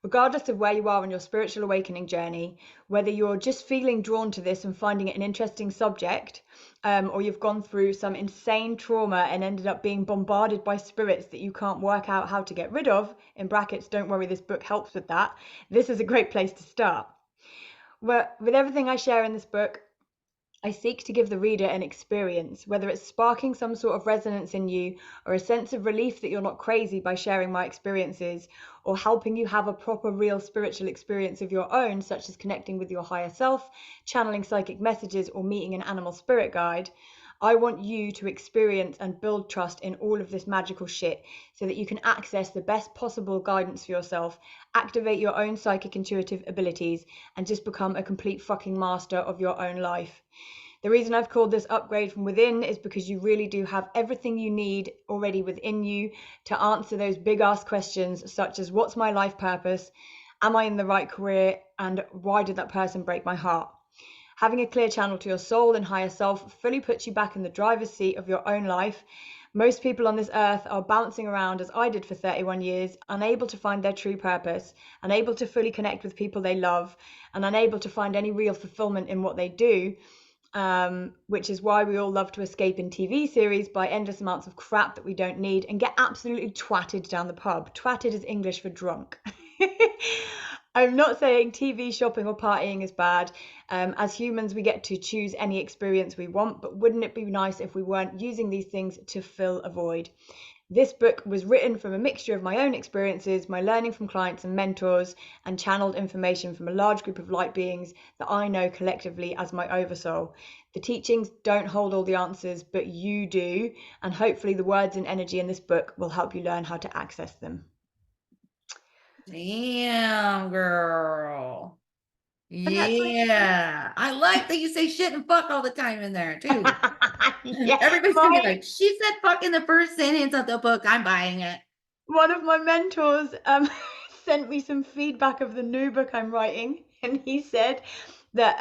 Regardless of where you are on your spiritual awakening journey, whether you're just feeling drawn to this and finding it an interesting subject, or you've gone through some insane trauma and ended up being bombarded by spirits that you can't work out how to get rid of, in brackets, don't worry, this book helps with that, this is a great place to start. Well, with everything I share in this book, I seek to give the reader an experience, whether it's sparking some sort of resonance in you, or a sense of relief that you're not crazy by sharing my experiences, or helping you have a proper, real spiritual experience of your own, such as connecting with your higher self, channeling psychic messages, or meeting an animal spirit guide. I want you to experience and build trust in all of this magical shit so that you can access the best possible guidance for yourself, activate your own psychic intuitive abilities, and just become a complete fucking master of your own life. The reason I've called this Upgrade from Within is because you really do have everything you need already within you to answer those big ass questions, such as what's my life purpose? Am I in the right career? And why did that person break my heart? Having a clear channel to your soul and higher self fully puts you back in the driver's seat of your own life. Most people on this earth are bouncing around, as I did for 31 years, unable to find their true purpose, unable to fully connect with people they love, and unable to find any real fulfillment in what they do. which is why we all love to escape in TV series by endless amounts of crap that we don't need and get absolutely twatted down the pub. Twatted is English for drunk. I'm not saying TV, shopping, or partying is bad. As humans, we get to choose any experience we want, but wouldn't it be nice if we weren't using these things to fill a void? This book was written from a mixture of my own experiences, my learning from clients and mentors, and channeled information from a large group of light beings that I know collectively as my oversoul. The teachings don't hold all the answers, but you do, and hopefully the words and energy in this book will help you learn how to access them. Damn, girl. And Yeah. I like that you say shit and fuck all the time in there too. yeah, Everybody's gonna be like, she said fuck in the first sentence of the book. I'm buying it. one of my mentors sent me some feedback of the new book I'm writing, and he said that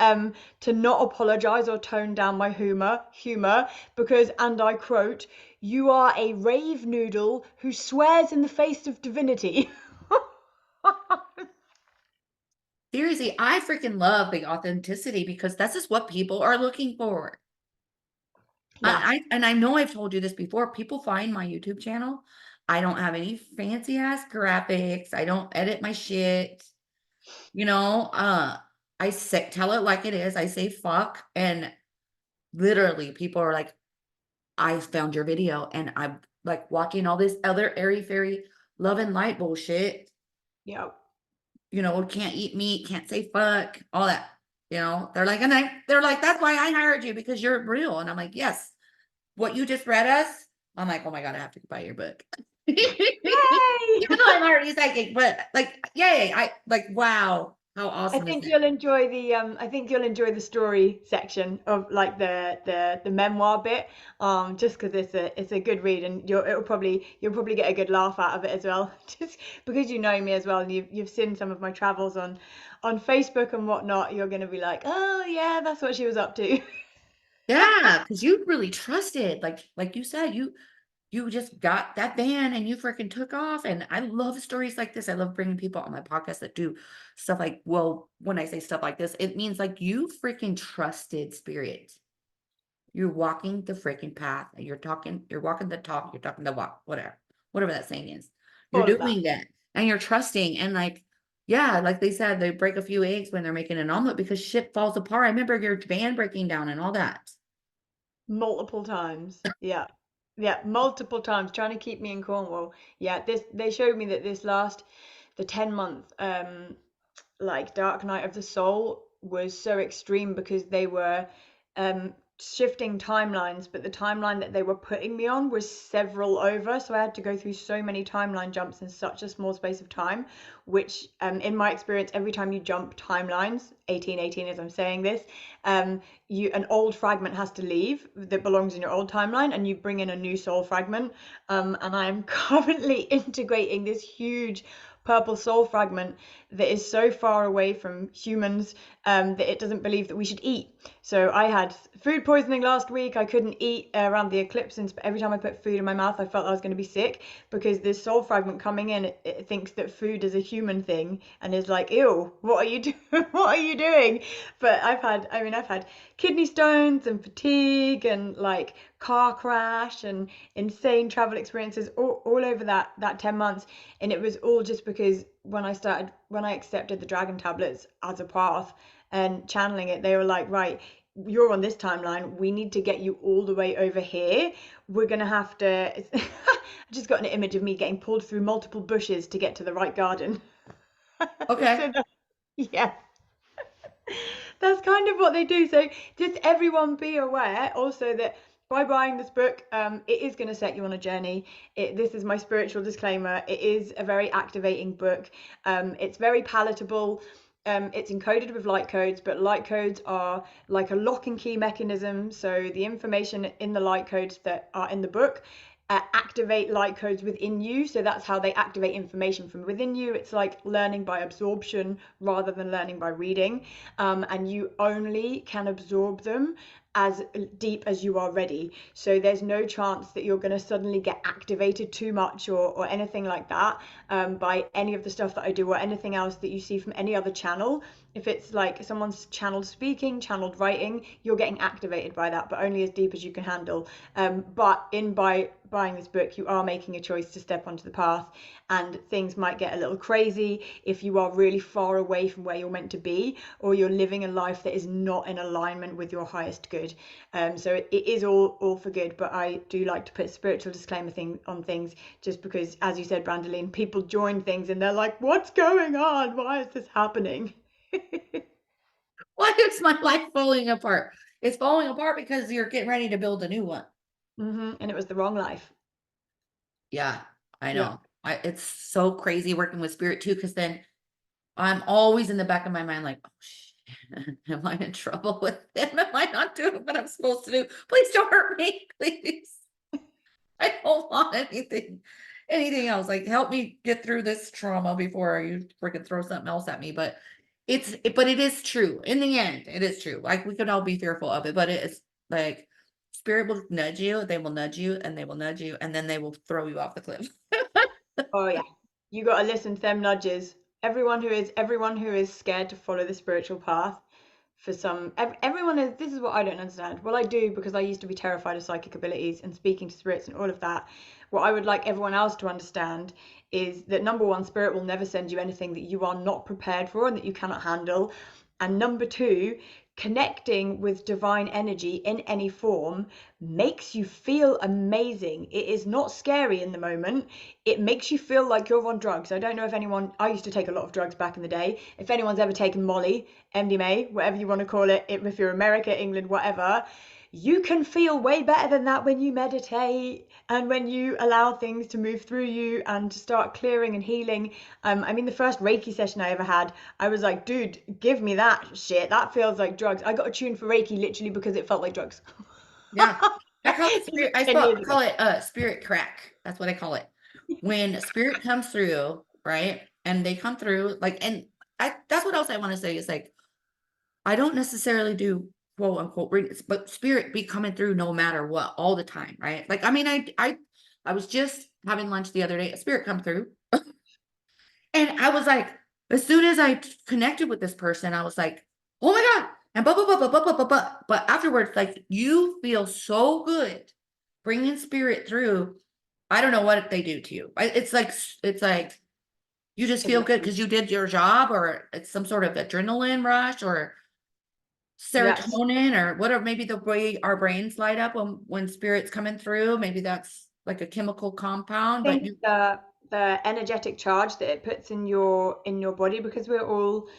to not apologize or tone down my humor because, and I quote, "You are a rave noodle who swears in the face of divinity." Seriously, I freaking love the authenticity because this is what people are looking for. Yeah, I know I've told you this before. People find my YouTube channel. I don't have any fancy ass graphics. I don't edit my shit. You know, I say tell it like it is. I say fuck, and literally people are like, I found your video and I'm like watching all this other airy fairy love and light bullshit. yeah, You know, can't eat meat, can't say fuck, all that. You know, they're like, that's why I hired you because you're real. And I'm like, yes, what you just read us. I'm like, oh my God, I have to buy your book. yay! Even though I'm already psychic, but like, yay, I like, wow, how I awesome is think that? you'll enjoy the I think you'll enjoy the story section of like the memoir bit just because it's a good read, and you'll probably get a good laugh out of it as well, just because you know me as well, and you've seen some of my travels on Facebook and whatnot. You're going to be like, oh yeah, that's what she was up to. Yeah, because you really trusted, like you said, you just got that van and you freaking took off. And I love stories like this. I love bringing people on my podcast that do stuff like, well, when I say stuff like this, it means like you freaking trusted spirit. You're walking the freaking path. And you're walking the talk, you're talking the walk, whatever that saying is. You're All of that. doing that and you're trusting. And like, yeah, like they said, they break a few eggs when they're making an omelet because shit falls apart. I remember your van breaking down and all that. Multiple times. Yeah. Yeah, multiple times trying to keep me in Cornwall. Yeah, this they showed me that the 10-month like Dark Night of the Soul was so extreme because they were shifting timelines, but the timeline that they were putting me on was several over. So I had to go through so many timeline jumps in such a small space of time, which in my experience, every time you jump timelines, 1818 as I'm saying this, an old fragment has to leave that belongs in your old timeline and you bring in a new soul fragment. And I am currently integrating this huge purple soul fragment that is so far away from humans that it doesn't believe that we should eat. So I had food poisoning last week. I couldn't eat around the eclipse, and every time I put food in my mouth, I felt I was going to be sick because this soul fragment coming in, it thinks that food is a human thing and is like, ew, what are you doing? What are you doing? But I've had kidney stones and fatigue and like car crash and insane travel experiences all over that 10 months, and it was all just because when I accepted the dragon tablets as a path and channeling it, they were like, right, you're on this timeline, we need to get you all the way over here. We're gonna have to I just got an image of me getting pulled through multiple bushes to get to the right garden. Okay. So yeah, that's kind of what they do. So just everyone be aware also that by buying this book, it is going to set you on a journey. This is my spiritual disclaimer. It is a very activating book. It's very palatable. It's encoded with light codes, but light codes are like a lock and key mechanism. So the information in the light codes that are in the book activate light codes within you. So that's how they activate information from within you. It's like learning by absorption rather than learning by reading. And you only can absorb them as deep as you are ready. So there's no chance that you're going to suddenly get activated too much or anything like that by any of the stuff that I do or anything else that you see from any other channel. If it's like someone's channeled speaking, channeled writing, you're getting activated by that, but only as deep as you can handle. But by buying this book, you are making a choice to step onto the path, and things might get a little crazy if you are really far away from where you're meant to be, or you're living a life that is not in alignment with your highest good. So it is all for good, but I do like to put spiritual disclaimer on things, just because, as you said, Brandoline, people join things and they're like, "What's going on? Why is this happening?" Why is my life falling apart? It's falling apart because you're getting ready to build a new one. And it was the wrong life. Yeah, I Yeah. know. It's so crazy working with spirit too, because then I'm always in the back of my mind, like, oh shit, am I in trouble with them? Am I not doing what I'm supposed to do? Please don't hurt me, please. I don't want anything else. Like, help me get through this trauma before you freaking throw something else at me. But but it is true. In the end, it is true. Like, we could all be fearful of it, but it is like spirit will nudge you, they will nudge you, and they will nudge you, and then they will throw you off the cliff. Oh yeah. You got to listen to them nudges. Everyone who is scared to follow the spiritual path, everyone is. This is what I don't understand. Well, I do, because I used to be terrified of psychic abilities and speaking to spirits and all of that. What I would like everyone else to understand is that, number one, spirit will never send you anything that you are not prepared for and that you cannot handle. And number two, connecting with divine energy in any form makes you feel amazing. It is not scary in the moment. It makes you feel like you're on drugs. I don't know if I used to take a lot of drugs back in the day. If anyone's ever taken Molly, MDMA, whatever you want to call it, if you're America, England, whatever, you can feel way better than that when you meditate and when you allow things to move through you and to start clearing and healing. I mean, the first Reiki session I ever had, I was like, dude, give me that shit. That feels like drugs. I got a tune for Reiki literally because it felt like drugs. Yeah. I call it spirit, 10 years ago. call it spirit crack. That's what I call it. When spirit comes through, right? And they come through, like, and that's what else I want to say is, like, I don't necessarily do quote unquote readings, but spirit be coming through no matter what, all the time, right? Like, I mean, I was just having lunch the other day, a spirit come through, and I was like, as soon as I connected with this person, I was like, oh my God. And but afterwards, like, you feel so good bringing spirit through. I don't know what they do to you. It's like you just feel good because you did your job, or it's some sort of adrenaline rush or Yes. serotonin, or whatever. Maybe the way our brains light up when spirit's coming through. Maybe that's like a chemical compound, but Think you, the energetic charge that it puts in your body, because we're all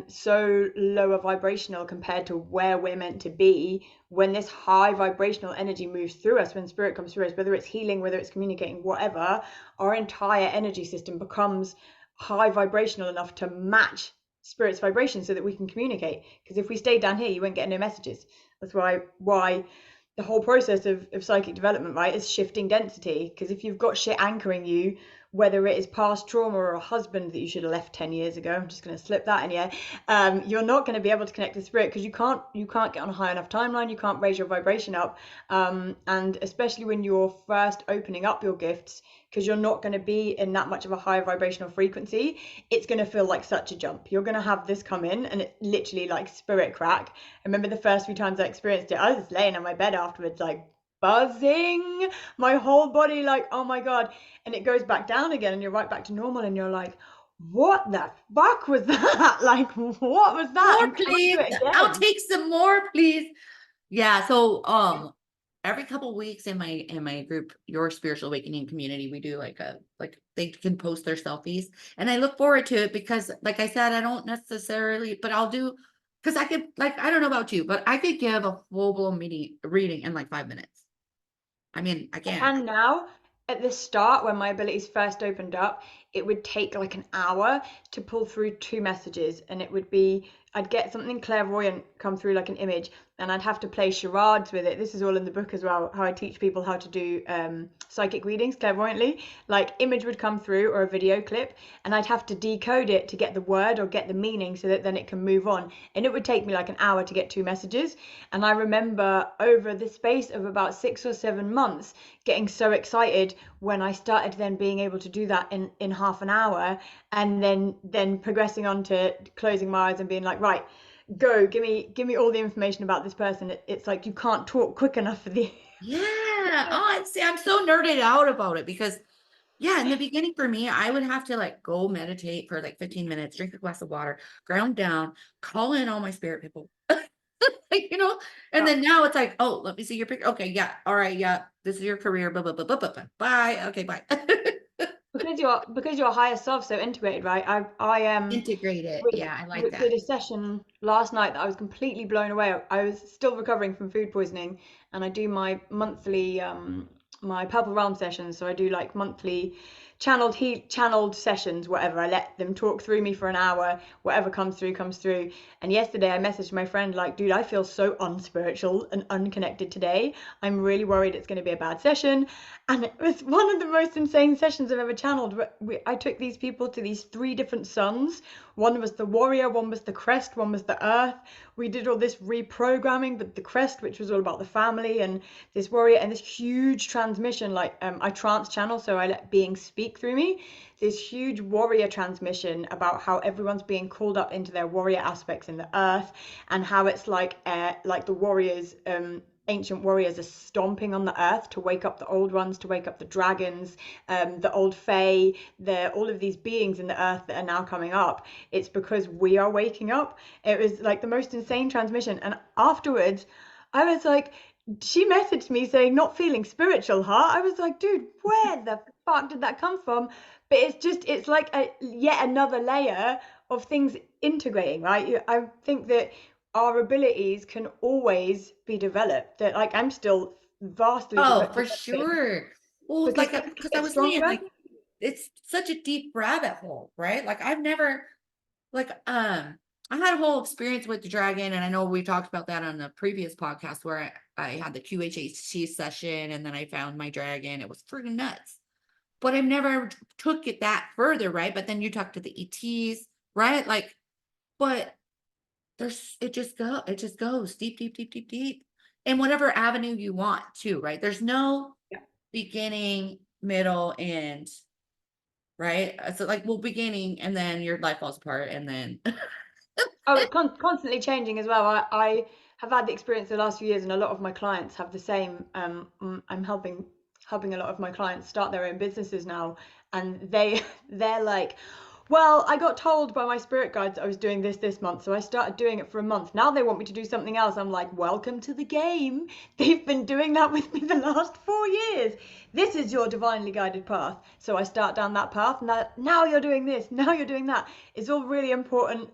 so lower vibrational compared to where we're meant to be. When this high vibrational energy moves through us, when spirit comes through us, whether it's healing, whether it's communicating, whatever, our entire energy system becomes high vibrational enough to match spirit's vibration so that we can communicate. Because if we stayed down here, you won't get no messages. That's why the whole process of psychic development, right, is shifting density. Because if you've got shit anchoring you, whether it is past trauma or a husband that you should have left 10 years ago, I'm just going to slip that in here, you're not going to be able to connect to spirit, because you can't get on a high enough timeline, you can't raise your vibration up, and especially when you're first opening up your gifts, because you're not going to be in that much of a high vibrational frequency, it's going to feel like such a jump. You're going to have this come in and it's literally like spirit crack. I remember the first few times I experienced it, I was just laying on my bed afterwards, like buzzing, my whole body, like, oh my God. And it goes back down again and you're right back to normal and you're like, what the fuck was that? Like, what was that? more, And can I do please. it I'll again? take some more, please. Yeah. So, every couple of weeks in my group, your spiritual awakening community, we do like they can post their selfies, and I look forward to it because, like I said, I don't necessarily, but I'll do, because I could, like, I don't know about you, but I could give a full blown reading in like 5 minutes. I mean, I I can. can now. At the start, when my abilities first opened up, it would take like an hour to pull through two messages, and it would be I'd get something clairvoyant come through like an image, and I'd have to play charades with it. This is all in the book as well, how I teach people how to do psychic readings clairvoyantly. Like, image would come through or a video clip, and I'd have to decode it to get the word or get the meaning so that then it can move on. And it would take me like an hour to get 2 messages. And I remember over the space of about 6 or 7 months getting so excited when I started then being able to do that in half an hour, and then progressing on to closing my eyes and being like, right, go, give me all the information about this person. It's like you can't talk quick enough for the Yeah. Oh, see, I'm so nerded out about it because yeah, in the beginning for me, I would have to like go meditate for like 15 minutes, drink a glass of water, ground down, call in all my spirit people. Like, and then now it's like, oh, let me see your picture. Okay, yeah, all right, yeah, this is your career. Blah blah blah blah blah. Blah. Bye. Okay, bye. because your higher self's so integrated, right? I am. Integrate it. We, Yeah, I like we that. did a session last night that I was completely blown away. I was still recovering from food poisoning, and I do my monthly my Purple Realm sessions. So I do like monthly channeled sessions, whatever. I let them talk through me for an hour. Whatever comes through comes through. And yesterday I messaged my friend like, dude, I feel so unspiritual and unconnected today. I'm really worried it's going to be a bad session. And it was one of the most insane sessions I've ever channeled. I took these people to these 3 different suns. One was the warrior, one was the crest, one was the earth. We did all this reprogramming with the crest, which was all about the family, and this warrior, and this huge transmission. Like, I trance channel, so I let beings speak through me. This huge warrior transmission about how everyone's being called up into their warrior aspects in the earth, and how it's like the warriors, ancient warriors are stomping on the earth to wake up the old ones, to wake up the dragons, the old fae, all of these beings in the earth that are now coming up. It's because we are waking up. It was like the most insane transmission. And afterwards, I was like, she messaged me saying, not feeling spiritual, huh? I was like, dude, where the fuck did that come from? But it's like yet another layer of things integrating, right? I think that our abilities can always be developed. That, like, I'm still vastly Oh, for developing sure. Well, because like, things because I get was saying, stronger. like, it's such a deep rabbit hole, right? Like, I've never, like, I had a whole experience with the dragon, and I know we talked about that on the previous podcast where I had the QHHT session, and then I found my dragon. It was freaking nuts. But I've never took it that further, right? But then you talk to the ETs, right? Like, but it just goes deep, deep, deep, deep, deep. In whatever avenue you want to, right? There's no Yeah. beginning, middle, end, right? So like, well, beginning and then your life falls apart and then Oh, it's constantly changing as well. I have had the experience the last few years, and a lot of my clients have the same. I'm helping a lot of my clients start their own businesses now, and they're like, well, I got told by my spirit guides I was doing this month, so I started doing it for a month. Now they want me to do something else. I'm like, welcome to the game. They've been doing that with me the last 4 years. This is your divinely guided path. So I start down that path. Now you're doing this. Now you're doing that. It's all really important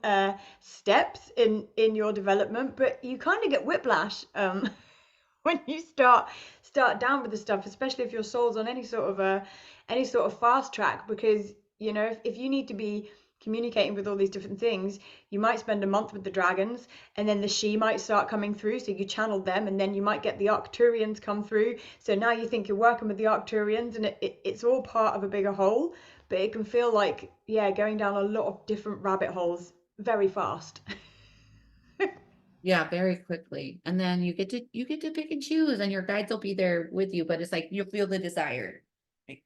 steps in your development, but you kind of get whiplash when you start down with the stuff, especially if your soul's on any sort of fast track, because if you need to be communicating with all these different things, you might spend a month with the dragons, and then the she might start coming through, so you channel them, and then you might get the Arcturians come through, so now you think you're working with the Arcturians, and it's all part of a bigger whole, but it can feel like, yeah, going down a lot of different rabbit holes very fast. yeah, very quickly. And then you get to pick and choose and your guides will be there with you, but it's like you'll feel the desire. Like,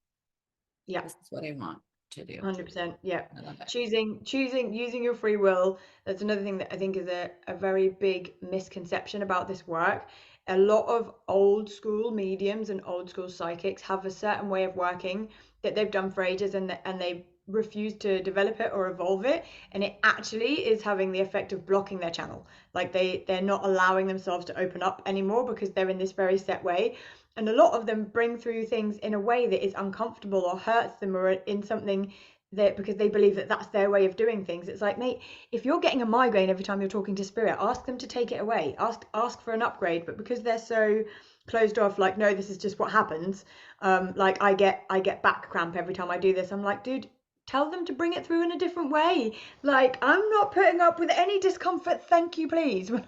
Yeah. this is what I want to do. 100%. Yeah. I love it. Choosing, using your free will. That's another thing that I think is a very big misconception about this work. A lot of old school mediums and old school psychics have a certain way of working that they've done for ages, and they refuse to develop it or evolve it, and it actually is having the effect of blocking their channel. Like, they're not allowing themselves to open up anymore because they're in this very set way, and a lot of them bring through things in a way that is uncomfortable or hurts them, or in something that, because they believe that that's their way of doing things. It's like, mate, if you're getting a migraine every time you're talking to spirit, ask them to take it away, ask for an upgrade. But because they're so closed off, like, no, this is just what happens, like, I get back cramp every time I do this. I'm like, dude, tell them to bring it through in a different way. Like, I'm not putting up with any discomfort, thank you, please, when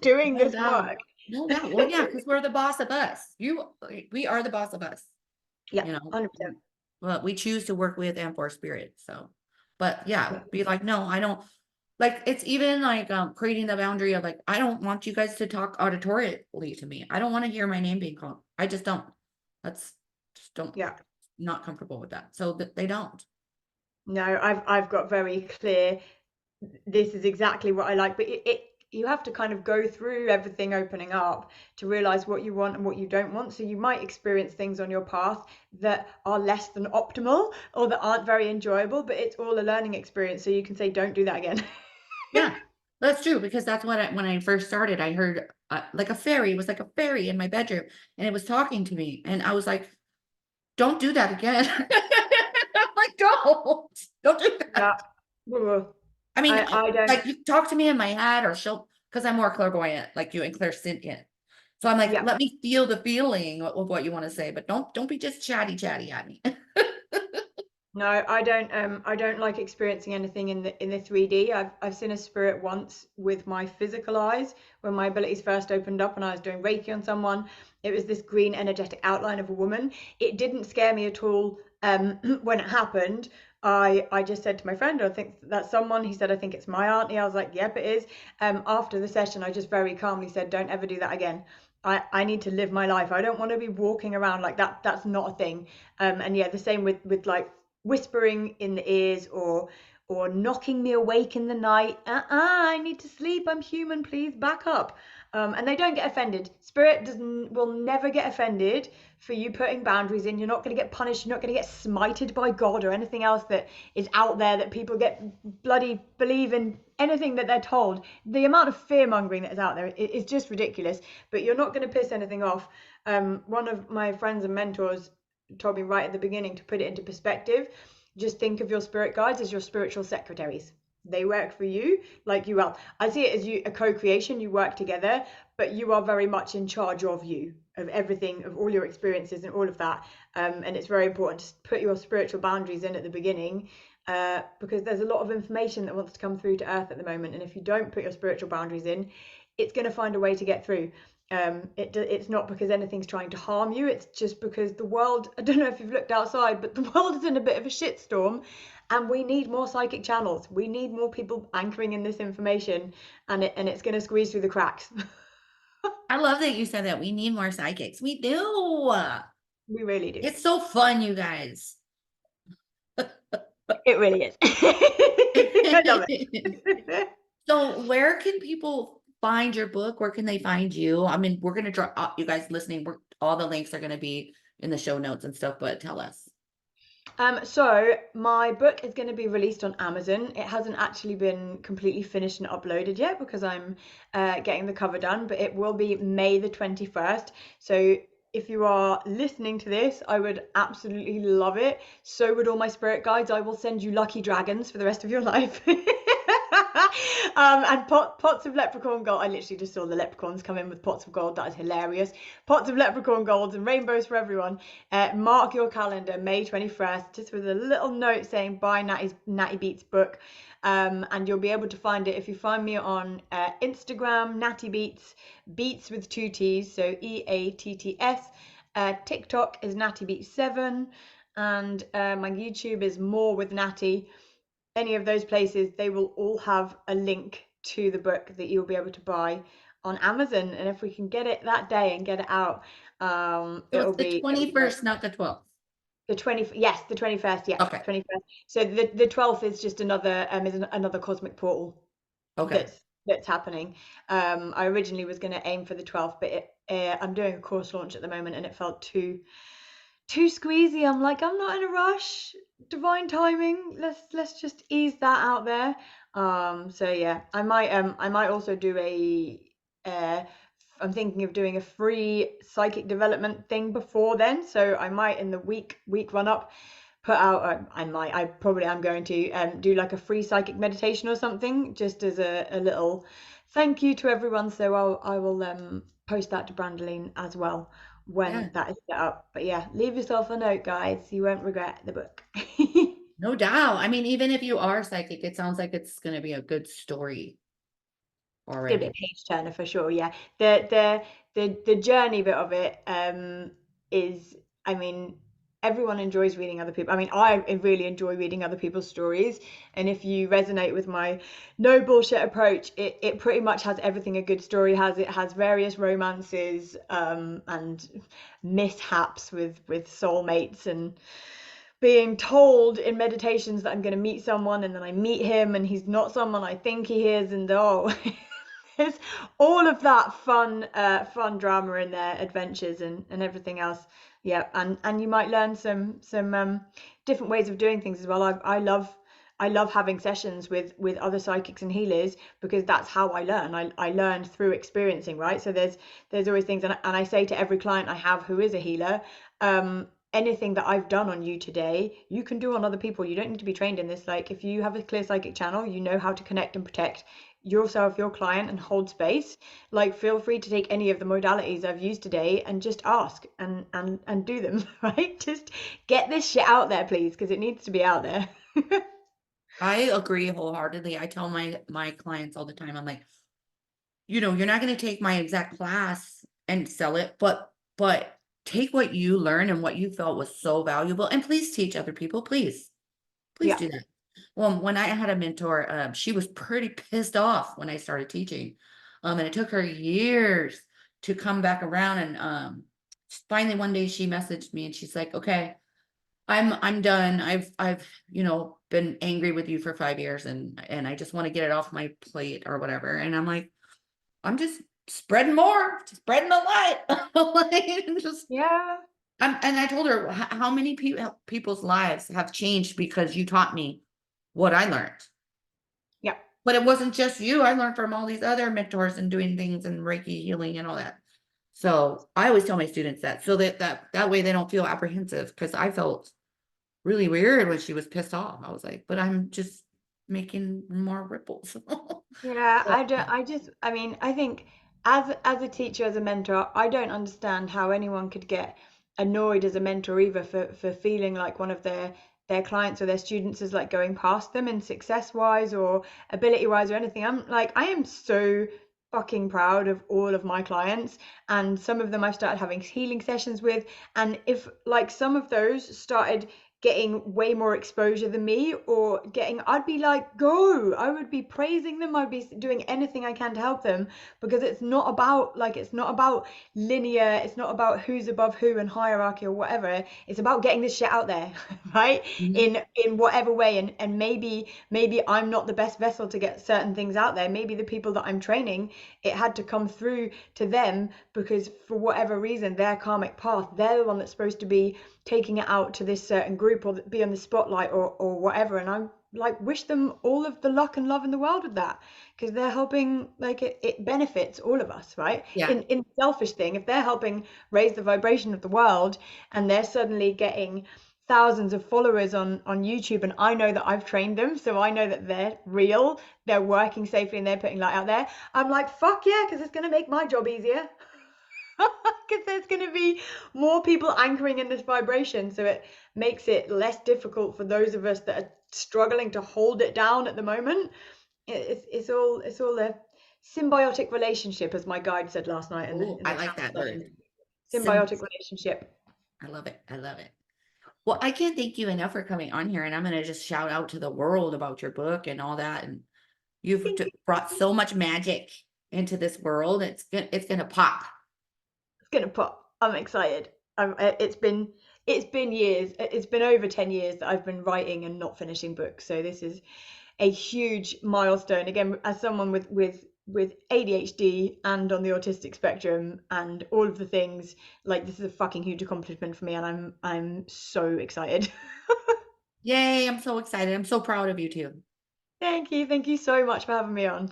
doing No this doubt. work. No doubt. Well, yeah, because we're the boss of us. We are the boss of us, Yeah, you know. 100%. Well, we choose to work with and for spirit. So, but yeah, Yeah. be like, no, I don't like it's even like creating the boundary of like, I don't want you guys to talk auditorily to me. I don't want to hear my name being called. I just don't. That's just don't Yeah. not comfortable with that. So that they don't. No, I've got very clear, this is exactly what I like, but you have to kind of go through everything opening up to realize what you want and what you don't want. So you might experience things on your path that are less than optimal or that aren't very enjoyable, but it's all a learning experience. So you can say, don't do that again. Yeah, that's true because that's what when I first started, I heard like a fairy. It was like a fairy in my bedroom, and it was talking to me, and I was like, "Don't do that again." I'm like, don't do that." Yeah. Ugh. I mean, I don't. like you talk to me in my head, or she'll because I'm more clairvoyant, like you and clairsentient. So I'm like, Yeah. let me feel the feeling of what you want to say, but don't be just chatty at me. No, I don't like experiencing anything in the 3D. I've seen a spirit once with my physical eyes when my abilities first opened up and I was doing Reiki on someone. It was this green energetic outline of a woman. It didn't scare me at all when it happened. I just said to my friend, I think that's someone. He said, I think it's my auntie. I was like, yep, it is. After the session, I just very calmly said, don't ever do that again. I need to live my life. I don't want to be walking around like that. That's not a thing. And yeah, the same with like whispering in the ears or knocking me awake in the night. I need to sleep. I'm human. Please back up. And they don't get offended. Spirit doesn't will never get offended for you putting boundaries in. You're not going to get punished. You're not going to get smited by God or anything else that is out there that people get bloody believe in anything that they're told. The amount of fear mongering that is out there is just ridiculous. But you're not going to piss anything off. One of my friends and mentors told me right at the beginning to put it into perspective. Just think of your spirit guides as your spiritual secretaries. They work for you like you are. I see it as you a co-creation. You work together, but you are very much in charge of you, of everything, of all your experiences and all of that. And it's very important to put your spiritual boundaries in at the beginning, because there's a lot of information that wants to come through to Earth at the moment. And if you don't put your spiritual boundaries in, it's going to find a way to get through. It's not because anything's trying to harm you. It's just because the world, I don't know if you've looked outside, but the world is in a bit of a shitstorm and we need more psychic channels. We need more people anchoring in this information, and it's going to squeeze through the cracks. I love that you said that. We need more psychics. We do. We really do. It's so fun, you guys. It really is. I love it. So where can people find your book? Where can they find you? I mean, we're gonna drop you guys listening. All the links are gonna be in the show notes and stuff, but tell us. So my book is going to be released on Amazon. It hasn't actually been completely finished and uploaded yet because I'm getting the cover done, but it will be May the 21st. So if you are listening to this, I would absolutely love it. So would all my spirit guides. I will send you lucky dragons for the rest of your life. And pots of leprechaun gold. I literally just saw the leprechauns come in with pots of gold. That is hilarious. Pots of leprechaun golds and rainbows for everyone. Mark your calendar, May 21st, just with a little note saying buy Natty Beatts book. And you'll be able to find it if you find me on Instagram, Natty Beatts, Beats with two T's, so EATTS. TikTok is Natty Beatts 7, and my YouTube is More with Natty. Any of those places, they will all have a link to the book that you'll be able to buy on Amazon. And if we can get it that day and get it out, So it'll it's the be it'll be great. 21st, not the 12th. The 20, yes, the 21st, yeah, Okay. 21st. So the 12th is just another cosmic portal Okay. that's happening. I originally was going to aim for the 12th, but I'm doing a course launch at the moment, and it felt too squeezy. I'm like, I'm not in a rush. Divine timing. Let's just ease that out there. So yeah, I might also do uh I'm thinking of doing a free psychic development thing before then. So I might in the week run up put out I probably am going to do like a free psychic meditation or something, just as a little thank you to everyone. So I will post that to Brandoline as well when Yeah. that is set up. But yeah, leave yourself a note, guys. You won't regret the book. No doubt. I mean, even if you are psychic, it sounds like it's gonna be a good story. It's gonna be a already. page turner for sure. Yeah, the journey bit of it is, I mean, everyone enjoys reading other people. I mean, I really enjoy reading other people's stories, and if you resonate with my no bullshit approach, it pretty much has everything a good story has. It has various romances and mishaps with soulmates and being told in meditations that I'm going to meet someone and then I meet him and he's not someone I think he is, and oh, there's all of that fun drama in there, adventures and everything else. Yeah, and you might learn some different ways of doing things as well. I love having sessions with other psychics and healers because that's how I learn. I learn through experiencing, right? So there's always things, and I say to every client I have who is a healer, anything that I've done on you today, you can do on other people. You don't need to be trained in this. Like if you have a clear psychic channel, you know how to connect and protect yourself, your client, and hold space. Like feel free to take any of the modalities I've used today and just ask and do them, right? Just get this shit out there, please, because it needs to be out there. I agree wholeheartedly. I tell my clients all the time, I'm like, you're not going to take my exact class and sell it, but take what you learn and what you felt was so valuable, and please teach other people. Please Yeah. do that. Well, when I had a mentor, she was pretty pissed off when I started teaching, and it took her years to come back around. And finally, one day she messaged me and she's like, "Okay, I'm done. I've been angry with you for 5 years, and I just want to get it off my plate or whatever." And I'm like, I'm just spreading more, just spreading the light. Like, just Yeah. and I told her, How many people's lives have changed because you taught me what I learned." Yeah. But it wasn't just you. I learned from all these other mentors and doing things and Reiki healing and all that. So I always tell my students that, so that way they don't feel apprehensive, because I felt really weird when she was pissed off. I was like, but I'm just making more ripples. Yeah, But, I mean, I think as a teacher, as a mentor, I don't understand how anyone could get annoyed as a mentor either for feeling like one of their clients or their students is like going past them in success wise or ability wise or anything. I'm like, I am so fucking proud of all of my clients, and some of them I've started having healing sessions with, and if like some of those started getting way more exposure than me or getting, I'd be like, go, I would be praising them, I'd be doing anything I can to help them, because it's not about linear, it's not about who's above who and hierarchy or whatever. It's about getting this shit out there, right? mhm. In whatever way. And maybe I'm not the best vessel to get certain things out there. Maybe the people that I'm training, it had to come through to them because for whatever reason their karmic path, they're the one that's supposed to be taking it out to this certain group or be on the spotlight or whatever. And I'm like, wish them all of the luck and love in the world with that, because they're helping, like it benefits all of us, right? Yeah, In selfish thing, if they're helping raise the vibration of the world and they're suddenly getting thousands of followers on YouTube, and I know that I've trained them, so I know that they're real, they're working safely and they're putting light out there. I'm like, fuck yeah, because it's going to make my job easier. Because there's going to be more people anchoring in this vibration, so it makes it less difficult for those of us that are struggling to hold it down at the moment. It's all a symbiotic relationship, as my guide said last night oh, in I the like channel that word. session. Sim Symbiotic relationship. I love it. I love it. Well, I can't thank you enough for coming on here, and I'm going to just shout out to the world about your book and all that. And you've Thank you. brought so much magic into this world. It's gonna pop. It's gonna pop. I'm excited. It's been years. It's been over 10 years that I've been writing and not finishing books. So this is a huge milestone. Again, as someone with ADHD and on the autistic spectrum and all of the things, like this is a fucking huge accomplishment for me, and I'm so excited. Yay! I'm so excited. I'm so proud of you too. Thank you so much for having me on.